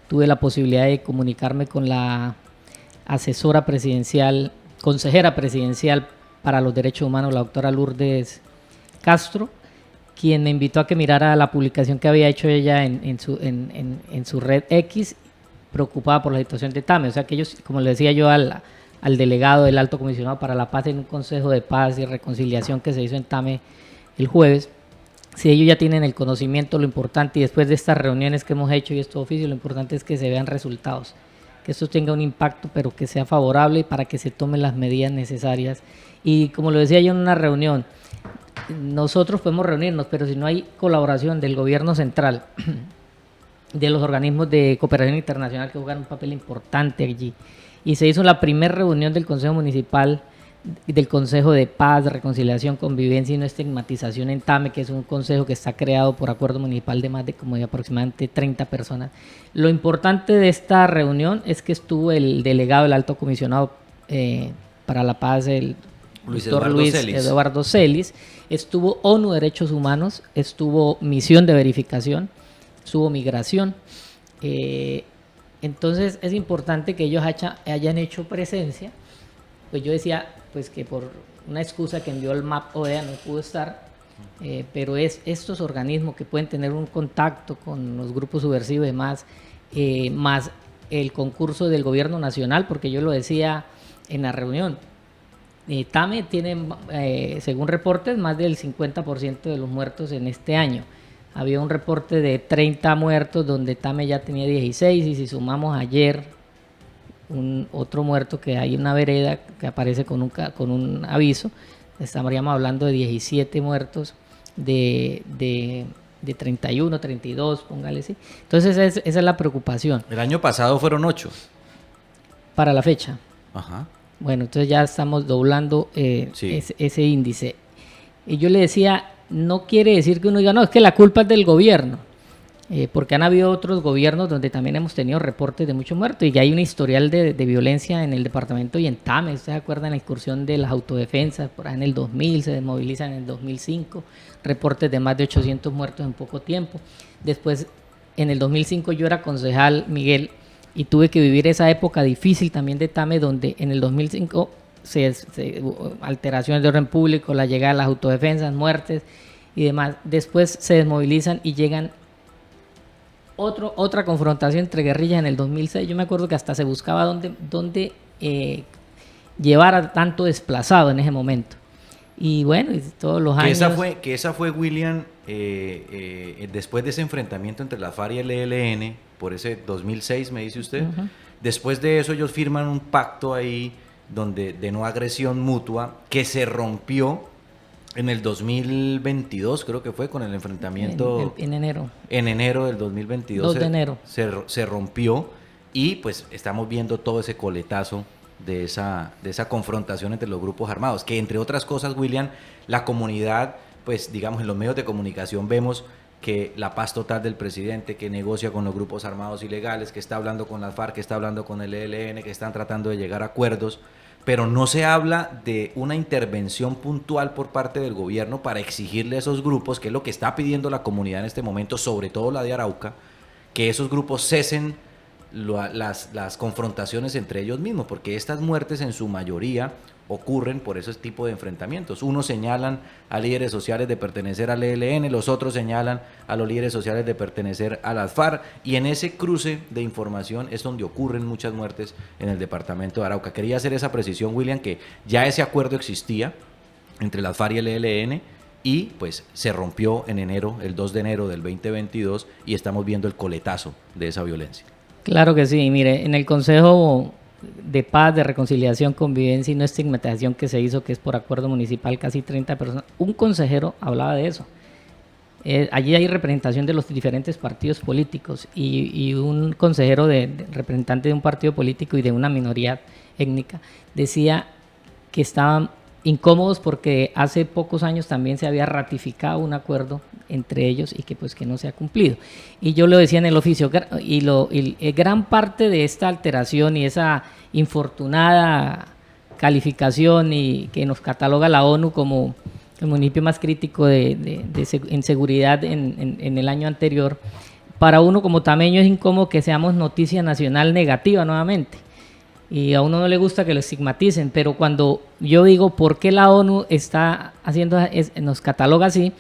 tuve la posibilidad de comunicarme con la asesora presidencial, consejera presidencial para los derechos humanos, la doctora Lourdes Castro, quien me invitó a que mirara la publicación que había hecho ella en su red X, preocupada por la situación de TAME. O sea que ellos, como le decía yo al delegado del Alto Comisionado para la Paz en un Consejo de Paz y Reconciliación que se hizo en TAME el jueves, si ellos ya tienen el conocimiento, lo importante, y después de estas reuniones que hemos hecho y estos oficios, lo importante es que se vean resultados, que esto tenga un impacto, pero que sea favorable para que se tomen las medidas necesarias. Y como lo decía yo en una reunión, nosotros podemos reunirnos, pero si no hay colaboración del gobierno central, de los organismos de cooperación internacional que juegan un papel importante allí, y se hizo la primera reunión del Consejo Municipal, del Consejo de Paz, Reconciliación, Convivencia y No Estigmatización en TAME, que es un consejo que está creado por acuerdo municipal de más de como de aproximadamente 30 personas. Lo importante de esta reunión es que estuvo el delegado del Alto Comisionado para la Paz, el doctor Luis Eduardo Celis, estuvo ONU Derechos Humanos, estuvo Misión de Verificación, estuvo Migración. Entonces es importante que ellos hayan hecho presencia. Pues yo decía pues que por una excusa que envió el MAP OEA no pudo estar, pero es estos organismos que pueden tener un contacto con los grupos subversivos y demás, más el concurso del gobierno nacional, porque yo lo decía en la reunión, TAME tiene, según reportes, más del 50% de los muertos en este año. Había un reporte de 30 muertos donde TAME ya tenía 16, y si sumamos ayer otro muerto que hay en una vereda que aparece con un aviso, estaríamos hablando de 17 muertos de 31, 32, póngale así. Entonces esa es la preocupación. El año pasado fueron 8. Para la fecha. Ajá. Bueno, entonces ya estamos doblando sí. ese índice. Y yo le decía, no quiere decir que uno diga, no, es que la culpa es del gobierno. Porque han habido otros gobiernos donde también hemos tenido reportes de muchos muertos y que hay un historial de violencia en el departamento y en TAME. ¿Ustedes se acuerdan la incursión de las autodefensas por ahí en el 2000, se desmovilizan en el 2005, reportes de más de 800 muertos en poco tiempo? Después, en el 2005 yo era concejal, Miguel, y tuve que vivir esa época difícil también de TAME, donde en el 2005 alteraciones de orden público, la llegada de las autodefensas, muertes y demás. Después se desmovilizan y llegan otra confrontación entre guerrillas en el 2006. Yo me acuerdo que hasta se buscaba dónde llevar a tanto desplazado en ese momento. Y bueno, y todos los años... Esa fue William, después de ese enfrentamiento entre la FARC y el ELN, por ese 2006, me dice usted. Uh-huh. Después de eso ellos firman un pacto ahí de no agresión mutua que se rompió en el 2022, creo que fue, con el enfrentamiento... En enero. En enero del 2022. 2 de enero. Se rompió y pues estamos viendo todo ese coletazo de esa confrontación entre los grupos armados, que entre otras cosas, William, la comunidad, pues digamos en los medios de comunicación vemos que la paz total del presidente, que negocia con los grupos armados ilegales, que está hablando con las FARC, que está hablando con el ELN, que están tratando de llegar a acuerdos, pero no se habla de una intervención puntual por parte del gobierno para exigirle a esos grupos, que es lo que está pidiendo la comunidad en este momento, sobre todo la de Arauca, que esos grupos cesen las confrontaciones entre ellos mismos, porque estas muertes en su mayoría ocurren por ese tipo de enfrentamientos. Unos señalan a líderes sociales de pertenecer al ELN, los otros señalan a los líderes sociales de pertenecer a las FARC, y en ese cruce de información es donde ocurren muchas muertes en el departamento de Arauca. Quería hacer esa precisión, William, que ya ese acuerdo existía entre las FARC y el ELN, y pues se rompió en enero, el 2 de enero del 2022, y estamos viendo el coletazo de esa violencia. Claro que sí, mire, en el Consejo de Paz, de Reconciliación, Convivencia y No Estigmatización que se hizo, que es por acuerdo municipal, casi 30 personas, un consejero hablaba de eso. Allí hay representación de los diferentes partidos políticos y un consejero representante de un partido político y de una minoría étnica decía que estaban incómodos porque hace pocos años también se había ratificado un acuerdo entre ellos y que pues que no se ha cumplido. Y yo lo decía en el oficio, y gran parte de esta alteración y esa infortunada calificación y que nos cataloga la ONU como el municipio más crítico en seguridad en el año anterior, para uno como tameño es incómodo que seamos noticia nacional negativa nuevamente. Y a uno no le gusta que lo estigmaticen, pero cuando yo digo por qué la ONU está haciendo, nos cataloga así,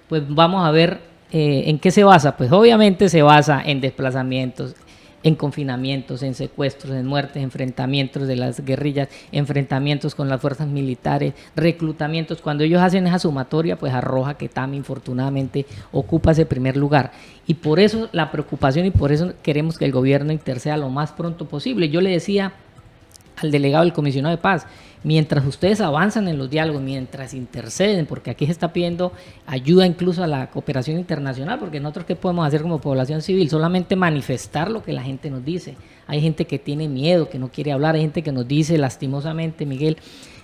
pues vamos a ver en qué se basa. Pues obviamente se basa en desplazamientos, en confinamientos, en secuestros, en muertes, enfrentamientos de las guerrillas, enfrentamientos con las fuerzas militares, reclutamientos. Cuando ellos hacen esa sumatoria, pues arroja que TAMI infortunadamente ocupa ese primer lugar. Y por eso la preocupación y por eso queremos que el gobierno interceda lo más pronto posible. Yo le decía al delegado del comisionado de paz, mientras ustedes avanzan en los diálogos, mientras interceden, porque aquí se está pidiendo ayuda incluso a la cooperación internacional, porque nosotros qué podemos hacer como población civil, solamente manifestar lo que la gente nos dice. Hay gente que tiene miedo, que no quiere hablar, hay gente que nos dice lastimosamente, Miguel,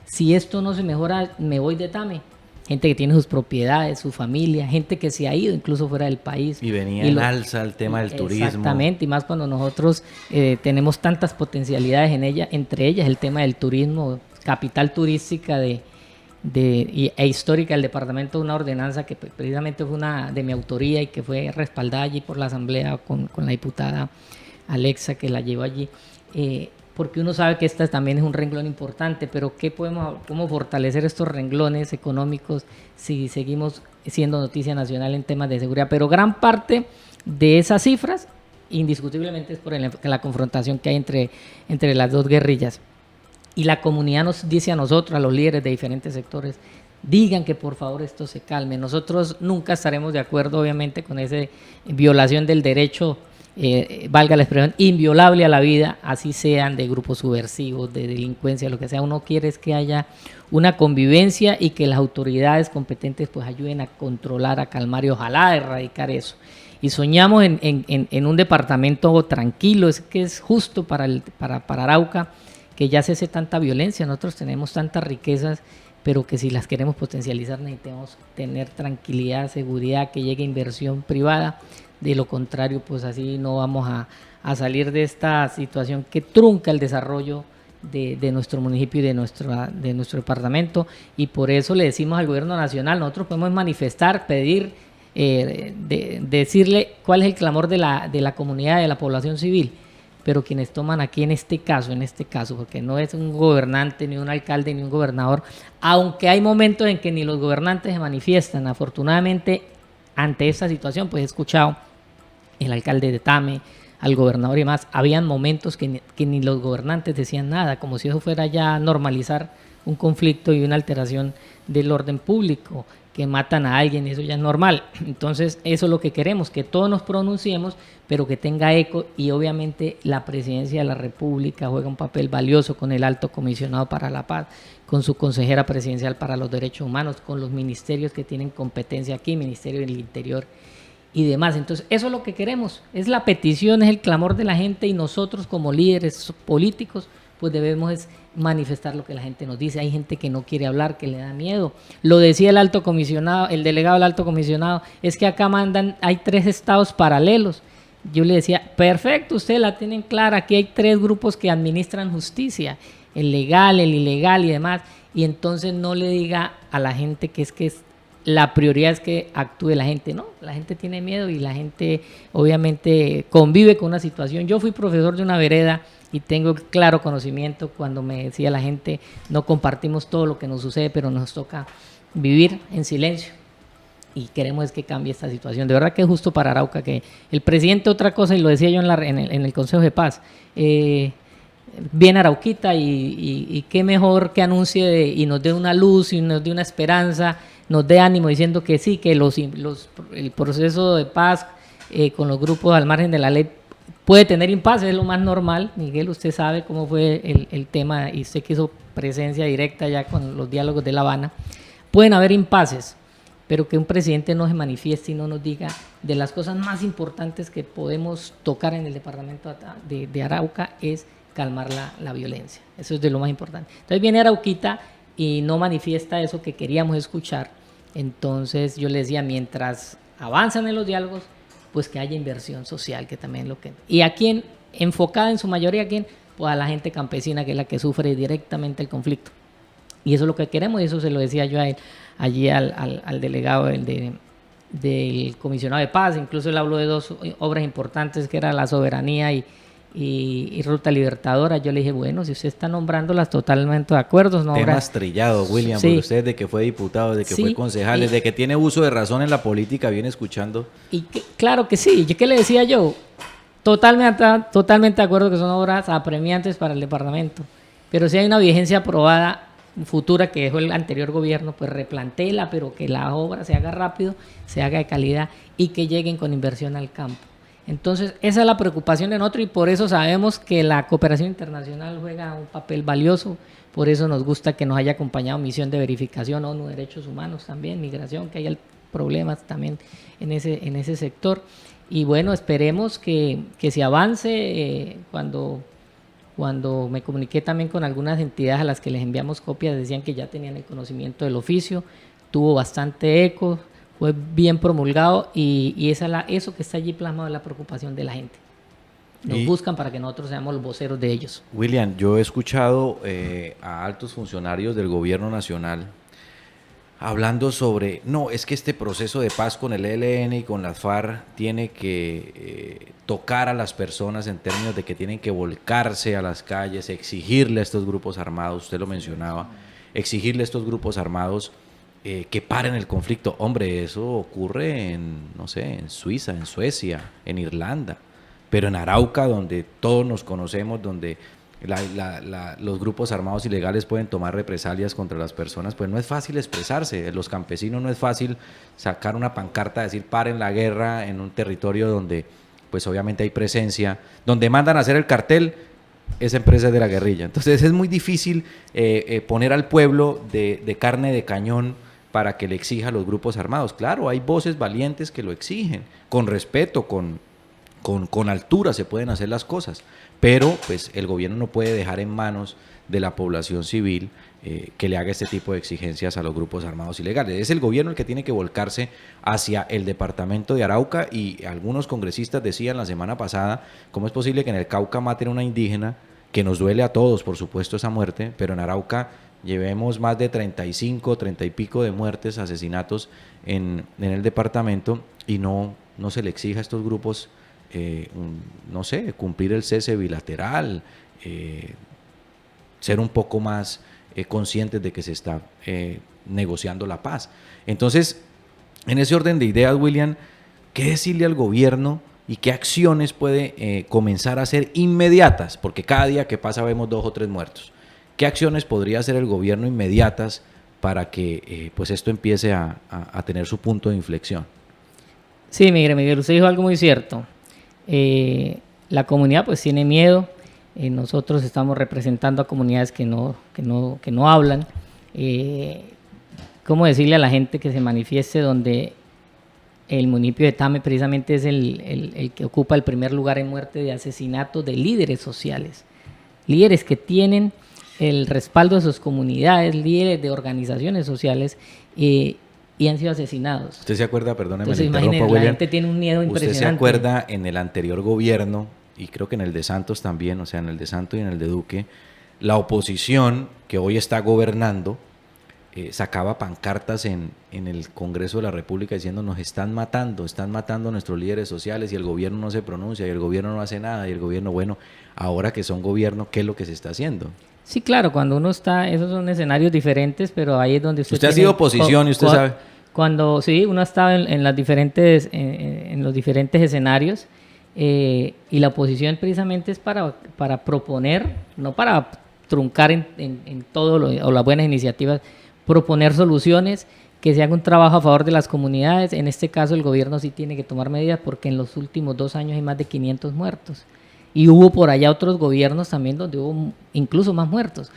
si esto no se mejora, me voy de TAME. Gente que tiene sus propiedades, su familia, gente que se ha ido incluso fuera del país. Y venía en alza el tema del turismo. Exactamente, y más cuando nosotros tenemos tantas potencialidades en ella, entre ellas el tema del turismo, capital turística e histórica del departamento, de una ordenanza que precisamente fue una de mi autoría y que fue respaldada allí por la asamblea con la diputada Alexa, que la llevó allí. Porque uno sabe que esta también es un renglón importante, pero ¿cómo fortalecer estos renglones económicos si seguimos siendo noticia nacional en temas de seguridad? Pero gran parte de esas cifras, indiscutiblemente, es por la confrontación que hay entre las dos guerrillas. Y la comunidad nos dice a nosotros, a los líderes de diferentes sectores, digan que por favor esto se calme. Nosotros nunca estaremos de acuerdo, obviamente, con esa violación del derecho, valga la expresión, inviolable a la vida, así sean de grupos subversivos, de delincuencia, lo que sea. Uno quiere es que haya una convivencia y que las autoridades competentes pues ayuden a controlar, a calmar y ojalá erradicar eso. Y soñamos en un departamento tranquilo, es que es justo para Arauca, que ya cese tanta violencia. Nosotros tenemos tantas riquezas, pero que si las queremos potencializar necesitamos tener tranquilidad, seguridad, que llegue inversión privada. De lo contrario, pues así no vamos a salir de esta situación que trunca el desarrollo de nuestro municipio y de nuestro departamento. Y por eso le decimos al gobierno nacional, nosotros podemos manifestar, pedir, decirle cuál es el clamor de la comunidad, de la población civil, pero quienes toman aquí en este caso, porque no es un gobernante, ni un alcalde, ni un gobernador, aunque hay momentos en que ni los gobernantes se manifiestan. Afortunadamente, ante esta situación, pues he escuchado el alcalde de Tame, al gobernador y demás, habían momentos que ni los gobernantes decían nada, como si eso fuera ya normalizar un conflicto y una alteración del orden público, que matan a alguien y eso ya es normal. Entonces eso es lo que queremos, que todos nos pronunciemos, pero que tenga eco, y obviamente la presidencia de la República juega un papel valioso con el Alto Comisionado para la Paz, con su consejera presidencial para los derechos humanos, con los ministerios que tienen competencia aquí, Ministerio del Interior y demás. Entonces eso es lo que queremos, es la petición, es el clamor de la gente, y nosotros como líderes políticos pues debemos manifestar lo que la gente nos dice. Hay gente que no quiere hablar, que le da miedo. Lo decía el alto comisionado, el delegado del alto comisionado, es que acá hay 3 estados paralelos. Yo le decía, perfecto, ustedes la tienen clara, aquí hay 3 grupos que administran justicia, el legal, el ilegal y demás, y entonces no le diga a la gente que la prioridad es que actúe la gente. No, la gente tiene miedo y la gente obviamente convive con una situación. Yo fui profesor de una vereda y tengo claro conocimiento cuando me decía la gente, no compartimos todo lo que nos sucede, pero nos toca vivir en silencio. Y queremos es que cambie esta situación. De verdad que es justo para Arauca que el presidente, otra cosa, y lo decía yo en el Consejo de Paz, viene Arauquita y qué mejor que anuncie y nos dé una luz y nos dé una esperanza, nos dé ánimo diciendo que sí, que el proceso de paz con los grupos al margen de la ley puede tener impases, es lo más normal. Miguel, usted sabe cómo fue el tema y usted que hizo presencia directa ya con los diálogos de La Habana. Pueden haber impases, pero que un presidente no se manifieste y no nos diga de las cosas más importantes que podemos tocar en el departamento de Arauca es calmar la violencia. Eso es de lo más importante. Entonces viene Arauquita y no manifiesta eso que queríamos escuchar. Entonces yo les decía, mientras avanzan en los diálogos, pues que haya inversión social, que también lo que... Y a quién, enfocada en su mayoría, ¿a quién? Pues a la gente campesina, que es la que sufre directamente el conflicto. Y eso es lo que queremos, y eso se lo decía yo a él, allí al delegado del comisionado de paz. Incluso él habló de dos obras importantes que era la soberanía y Ruta Libertadora. Yo le dije, bueno, si usted está nombrándolas, totalmente de acuerdo. No temas trillados, William, sí. Porque usted desde que fue diputado, desde que sí, fue concejal, desde que tiene uso de razón en la política, viene escuchando. Y claro que sí. ¿Qué le decía yo? Totalmente de acuerdo que son obras apremiantes para el departamento. Pero si hay una vigencia aprobada futura que dejó el anterior gobierno, pues replantéela, pero que la obra se haga rápido, se haga de calidad y que lleguen con inversión al campo. Entonces, esa es la preocupación de nosotros y por eso sabemos que la cooperación internacional juega un papel valioso. Por eso nos gusta que nos haya acompañado Misión de Verificación, ONU, Derechos Humanos también, Migración, que haya problemas también en ese sector. Y bueno, esperemos que se avance. Cuando me comuniqué también con algunas entidades a las que les enviamos copias, decían que ya tenían el conocimiento del oficio, tuvo bastante eco, fue bien promulgado y eso que está allí plasmado es la preocupación de la gente. Nos buscan para que nosotros seamos los voceros de ellos. William, yo he escuchado a altos funcionarios del gobierno nacional hablando sobre, no, es que este proceso de paz con el ELN y con las FARC tiene que tocar a las personas en términos de que tienen que volcarse a las calles, exigirle a estos grupos armados, usted lo mencionaba, exigirle a estos grupos armados que paren el conflicto. Hombre, eso ocurre en Suiza, en Suecia, en Irlanda, pero en Arauca, donde todos nos conocemos, donde los grupos armados ilegales pueden tomar represalias contra las personas, pues no es fácil expresarse. Los campesinos no es fácil sacar una pancarta, decir paren la guerra en un territorio donde pues obviamente hay presencia, donde mandan a hacer el cartel, esa empresa es de la guerrilla. Entonces es muy difícil poner al pueblo de carne de cañón para que le exija a los grupos armados. Claro, hay voces valientes que lo exigen, con respeto, con altura se pueden hacer las cosas, pero pues el gobierno no puede dejar en manos de la población civil que le haga este tipo de exigencias a los grupos armados ilegales. Es el gobierno el que tiene que volcarse hacia el departamento de Arauca, y algunos congresistas decían la semana pasada, ¿cómo es posible que en el Cauca maten a una indígena? Que nos duele a todos, por supuesto, esa muerte, pero en Arauca llevemos más de 30 y pico de muertes, asesinatos en el departamento, y no se le exija a estos grupos no sé, cumplir el cese bilateral, ser un poco más conscientes de que se está negociando la paz. Entonces, en ese orden de ideas, William, ¿qué decirle al gobierno y qué acciones puede comenzar a hacer inmediatas? Porque cada día que pasa vemos 2 o 3 muertos. ¿Qué acciones podría hacer el gobierno inmediatas para que pues esto empiece a tener su punto de inflexión? Sí, Miguel, usted dijo algo muy cierto. La comunidad pues tiene miedo. Nosotros estamos representando a comunidades que no hablan. ¿Cómo decirle a la gente que se manifieste? Donde el municipio de Tame precisamente es el que ocupa el primer lugar en muerte de asesinatos de líderes sociales, líderes que tienen el respaldo de sus comunidades, líderes de organizaciones sociales, y han sido asesinados. ¿Usted se acuerda, perdóneme, Entonces, imagínate, la gente tiene un miedo impresionante. ¿Usted se acuerda en el anterior gobierno, y creo que en el de Santos también, o sea, en el de Santos y en el de Duque, la oposición que hoy está gobernando sacaba pancartas en el Congreso de la República diciendo nos están matando a nuestros líderes sociales, y el gobierno no se pronuncia, y el gobierno no hace nada, y el gobierno, bueno, ahora que son gobierno, ¿qué es lo que se está haciendo? Sí, claro, cuando uno está, esos son escenarios diferentes, pero ahí es donde usted ha sido oposición y usted sabe. Cuando sí, uno ha estado en los diferentes escenarios, y la oposición precisamente es para proponer, no para truncar en todo o las buenas iniciativas, proponer soluciones, que se haga un trabajo a favor de las comunidades. En este caso el gobierno sí tiene que tomar medidas, porque en los últimos 2 años hay más de 500 muertos. Y hubo por allá otros gobiernos también donde hubo incluso más muertos.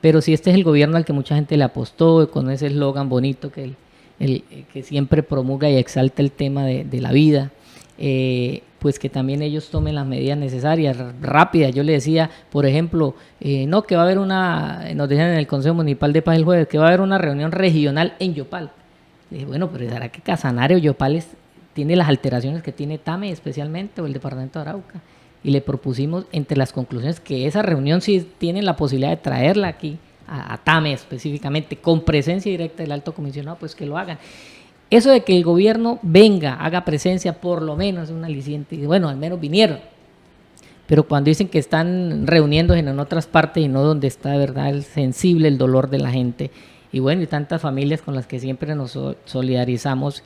Pero si este es el gobierno al que mucha gente le apostó, con ese eslogan bonito que siempre promulga y exalta el tema de la vida, pues que también ellos tomen las medidas necesarias, rápidas. Yo le decía, por ejemplo, no, que va a haber nos decían en el Consejo Municipal de Paz el jueves, que va a haber una reunión regional en Yopal. Le dije, bueno, pero ¿será que Casanare o Yopal tiene las alteraciones que tiene Tame especialmente, o el departamento de Arauca? Y le propusimos entre las conclusiones que esa reunión sí tienen la posibilidad de traerla aquí a Tame específicamente, con presencia directa del alto comisionado, pues que lo hagan. eso de que el gobierno venga, haga presencia, por lo menos es un aliciente. Y bueno, al menos vinieron. Pero cuando dicen que están reuniéndose en otras partes y no donde está de verdad el sensible, el dolor de la gente, y bueno, y tantas familias con las que siempre nos solidarizamos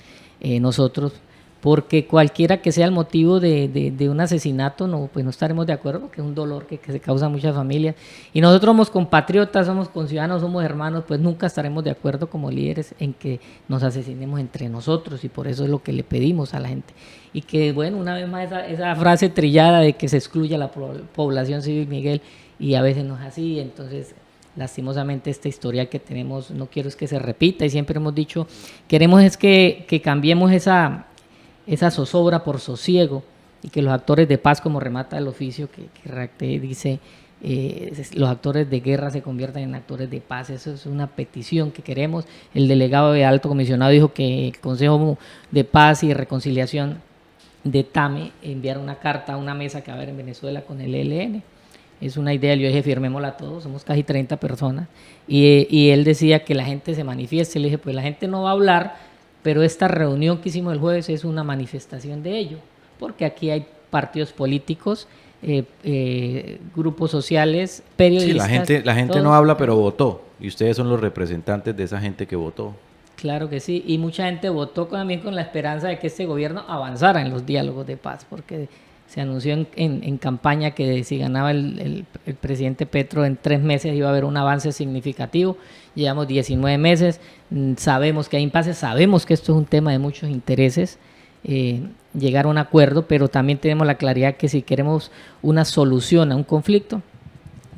nosotros, porque cualquiera que sea el motivo de un asesinato, no, pues no estaremos de acuerdo, porque es un dolor que se causa a muchas familias. Y nosotros somos compatriotas, somos conciudadanos, somos hermanos, pues nunca estaremos de acuerdo como líderes en que nos asesinemos entre nosotros, y por eso es lo que le pedimos a la gente. Y que, bueno, una vez más esa frase trillada de que se excluya la población civil, Miguel, y a veces no es así, entonces lastimosamente esta historia que tenemos, no quiero es que se repita, y siempre hemos dicho, queremos es que cambiemos esa zozobra por sosiego, y que los actores de paz, como remata el oficio que redacté, dice, los actores de guerra se conviertan en actores de paz. Eso es una petición que queremos. El delegado de Alto Comisionado dijo que el Consejo de Paz y Reconciliación de TAME enviar una carta a una mesa que va a haber en Venezuela con el ELN. Es una idea, yo dije, firmémosla todos, somos casi 30 personas, y él decía que la gente se manifieste. Le dije, pues la gente no va a hablar, pero esta reunión que hicimos el jueves es una manifestación de ello, porque aquí hay partidos políticos, grupos sociales, periodistas. Sí, la gente no habla, pero votó, y ustedes son los representantes de esa gente que votó. Claro que sí, y mucha gente votó también con la esperanza de que este gobierno avanzara en los diálogos de paz, porque se anunció en campaña que si ganaba el presidente Petro en 3 meses iba a haber un avance significativo. Llevamos 19 meses, sabemos que hay impases, sabemos que esto es un tema de muchos intereses, llegar a un acuerdo, pero también tenemos la claridad que si queremos una solución a un conflicto,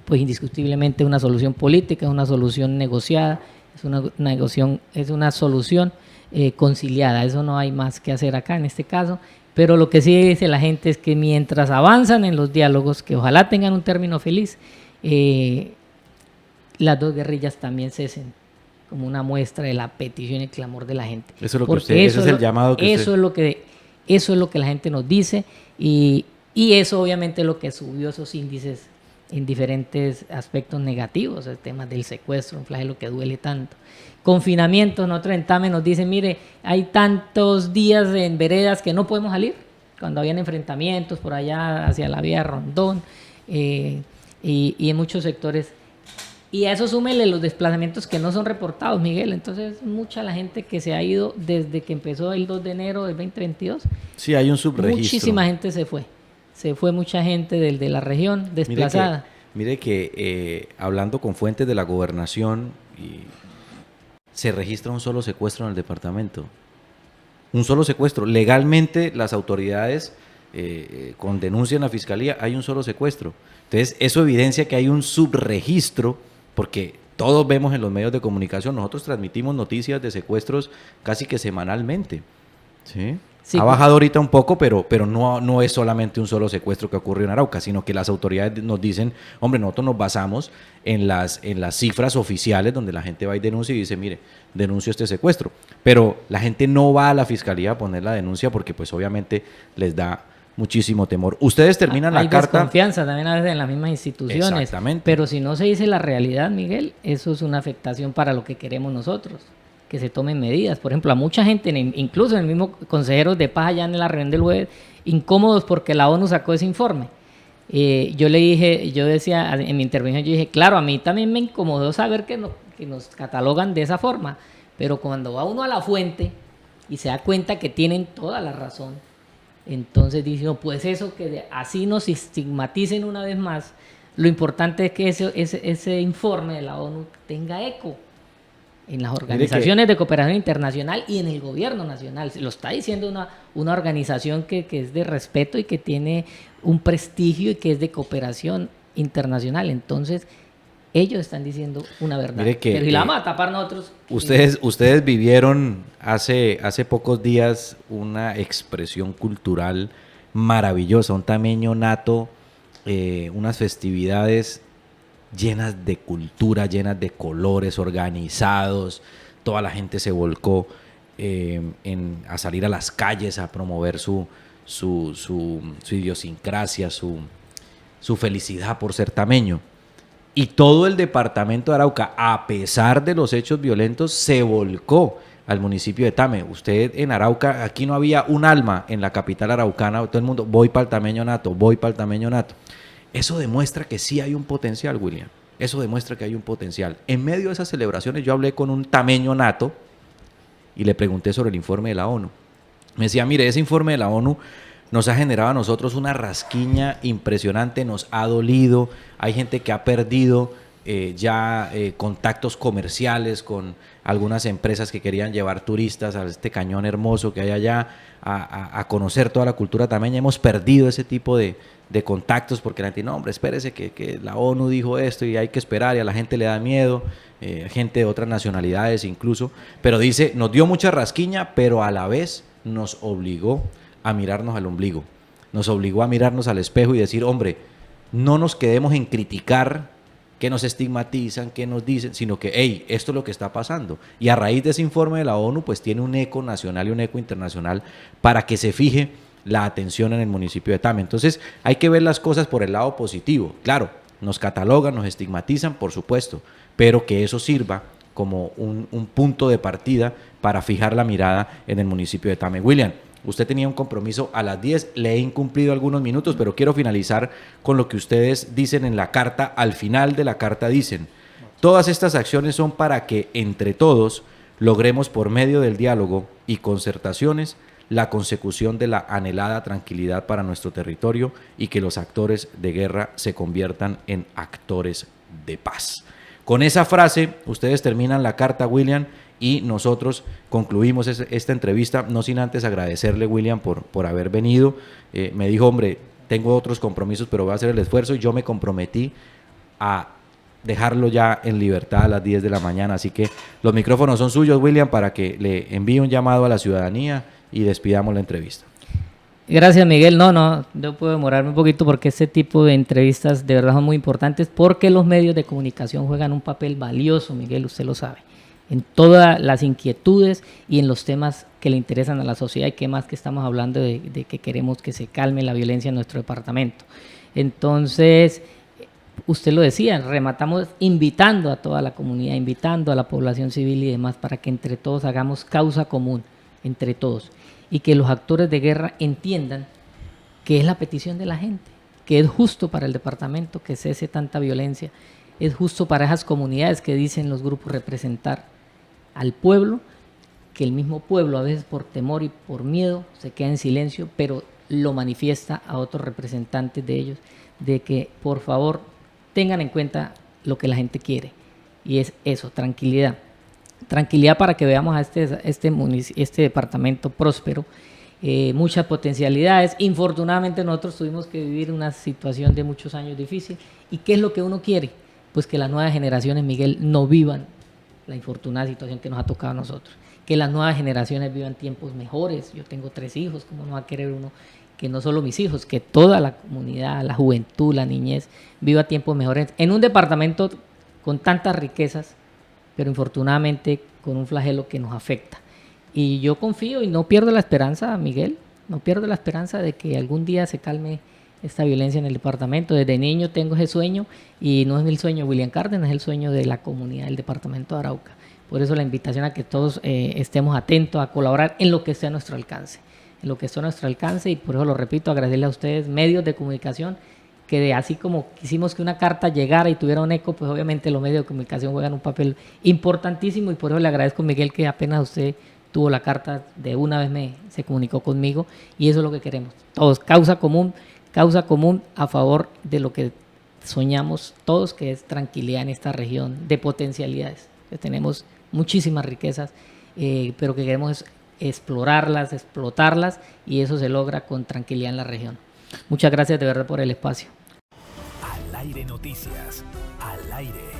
pues indiscutiblemente una solución política, es una solución negociada, es una solución conciliada. Eso no hay más que hacer acá en este caso. Pero lo que sí dice la gente es que mientras avanzan en los diálogos, que ojalá tengan un término feliz, las dos guerrillas también cesen, como una muestra de la petición y el clamor de la gente. Eso es lo que usted, ese es el llamado que eso es lo que la gente nos dice, y eso obviamente es lo que subió esos índices en diferentes aspectos negativos, el tema del secuestro, un flagelo que duele tanto. Confinamiento, nosotros en TAME nos dicen, mire, hay tantos días en veredas que no podemos salir, cuando habían enfrentamientos por allá hacia la vía Rondón, y en muchos sectores. Y a eso súmele los desplazamientos que no son reportados, Miguel. Entonces, mucha la gente que se ha ido desde que empezó el 2 de enero del 2022. Sí, hay un subregistro. Muchísima gente se fue. Se fue mucha gente de la región desplazada. Mire que hablando con fuentes de la gobernación, se registra un solo secuestro en el departamento. Un solo secuestro. Legalmente las autoridades con denuncia en la fiscalía hay un solo secuestro. Entonces eso evidencia que hay un subregistro, porque todos vemos en los medios de comunicación, nosotros transmitimos noticias de secuestros casi que semanalmente. ¿Sí? Sí, ha bajado ahorita un poco, pero no es solamente un solo secuestro que ocurrió en Arauca, sino que las autoridades nos dicen, hombre, nosotros nos basamos en las cifras oficiales donde la gente va y denuncia y dice, mire, denuncio este secuestro. Pero la gente no va a la fiscalía a poner la denuncia porque pues obviamente les da muchísimo temor. Ustedes terminan la carta... Hay desconfianza también a veces en las mismas instituciones. Exactamente. Pero si no se dice la realidad, Miguel, eso es una afectación para lo que queremos nosotros, que se tomen medidas. Por ejemplo, a mucha gente, incluso en el mismo consejeros de paz allá en la reunión del jueves, incómodos porque la ONU sacó ese informe. Yo decía en mi intervención, yo dije, claro, a mí también me incomodó saber que nos catalogan de esa forma, pero cuando va uno a la fuente y se da cuenta que tienen toda la razón, entonces dice, no, pues eso, que así nos estigmaticen una vez más, lo importante es que ese informe de la ONU tenga eco en las organizaciones de cooperación internacional y en el gobierno nacional. Se lo está diciendo una organización que es de respeto y que tiene un prestigio y que es de cooperación internacional. Entonces, ellos están diciendo una verdad. Pero si la vamos a tapar nosotros... Ustedes vivieron hace pocos días una expresión cultural maravillosa, un tameño nato, unas festividades llenas de cultura, llenas de colores, organizados. Toda la gente se volcó a salir a las calles a promover su idiosincrasia, su felicidad por ser tameño. Y todo el departamento de Arauca, a pesar de los hechos violentos, se volcó al municipio de Tame. Usted en Arauca, aquí no había un alma en la capital araucana, todo el mundo, voy para el Tameño Nato, voy para el Tameño Nato. Eso demuestra que sí hay un potencial, William. Eso demuestra que hay un potencial. En medio de esas celebraciones yo hablé con un tameño nato y le pregunté sobre el informe de la ONU. Me decía, mire, ese informe de la ONU nos ha generado a nosotros una rasquiña impresionante, nos ha dolido, hay gente que ha perdido contactos comerciales con algunas empresas que querían llevar turistas a este cañón hermoso que hay allá a conocer toda la cultura tameña. Hemos perdido ese tipo de contactos porque la gente, no hombre, espérese que la ONU dijo esto y hay que esperar y a la gente le da miedo, gente de otras nacionalidades incluso, pero dice, nos dio mucha rasquiña, pero a la vez nos obligó a mirarnos al ombligo, nos obligó a mirarnos al espejo y decir, hombre, no nos quedemos en criticar que nos estigmatizan, que nos dicen, sino que, hey, esto es lo que está pasando. Y a raíz de ese informe de la ONU, pues tiene un eco nacional y un eco internacional para que se fije la atención en el municipio de Tame. Entonces, hay que ver las cosas por el lado positivo. Claro, nos catalogan, nos estigmatizan, por supuesto, pero que eso sirva como un punto de partida para fijar la mirada en el municipio de Tame. William, usted tenía un compromiso a las 10, le he incumplido algunos minutos, pero quiero finalizar con lo que ustedes dicen en la carta. Al final de la carta dicen, todas estas acciones son para que entre todos logremos por medio del diálogo y concertaciones la consecución de la anhelada tranquilidad para nuestro territorio y que los actores de guerra se conviertan en actores de paz. Con esa frase, ustedes terminan la carta, William, y nosotros concluimos esta entrevista, no sin antes agradecerle, William, por haber venido. Me dijo, hombre, tengo otros compromisos, pero voy a hacer el esfuerzo, y yo me comprometí a dejarlo ya en libertad a las 10 de la mañana. Así que los micrófonos son suyos, William, para que le envíe un llamado a la ciudadanía y despidamos la entrevista. Gracias, Miguel. No puedo demorarme un poquito porque este tipo de entrevistas de verdad son muy importantes porque los medios de comunicación juegan un papel valioso, Miguel, usted lo sabe, en todas las inquietudes y en los temas que le interesan a la sociedad y que más que estamos hablando de que queremos que se calme la violencia en nuestro departamento. Entonces, usted lo decía, rematamos invitando a toda la comunidad, invitando a la población civil y demás para que entre todos hagamos causa común, entre todos, y que los actores de guerra entiendan que es la petición de la gente, que es justo para el departamento que cese tanta violencia, es justo para esas comunidades que dicen los grupos representar al pueblo, que el mismo pueblo a veces por temor y por miedo se queda en silencio, pero lo manifiesta a otros representantes de ellos, de que por favor tengan en cuenta lo que la gente quiere, y es eso, tranquilidad. Tranquilidad para que veamos a este departamento próspero, muchas potencialidades. Infortunadamente nosotros tuvimos que vivir una situación de muchos años difícil. ¿Y qué es lo que uno quiere? Pues que las nuevas generaciones, Miguel, no vivan la infortunada situación que nos ha tocado a nosotros. Que las nuevas generaciones vivan tiempos mejores. Yo tengo 3 hijos, ¿cómo no va a querer uno que no solo mis hijos, que toda la comunidad, la juventud, la niñez, viva tiempos mejores en un departamento con tantas riquezas, pero infortunadamente con un flagelo que nos afecta? Y yo confío y no pierdo la esperanza, Miguel, no pierdo la esperanza de que algún día se calme esta violencia en el departamento. Desde niño tengo ese sueño, y no es el sueño de William Cárdenas, es el sueño de la comunidad del departamento de Arauca. Por eso la invitación a que todos estemos atentos a colaborar en lo que esté a nuestro alcance, y por eso lo repito, agradecerle a ustedes, medios de comunicación, que así como quisimos que una carta llegara y tuviera un eco, pues obviamente los medios de comunicación juegan un papel importantísimo, y por eso le agradezco, Miguel, que apenas usted tuvo la carta, de una vez se comunicó conmigo, y eso es lo que queremos. Todos, causa común a favor de lo que soñamos todos, que es tranquilidad en esta región de potencialidades, que tenemos muchísimas riquezas, pero que queremos explorarlas, explotarlas, y eso se logra con tranquilidad en la región. Muchas gracias de verdad por el espacio. Al aire noticias, al aire.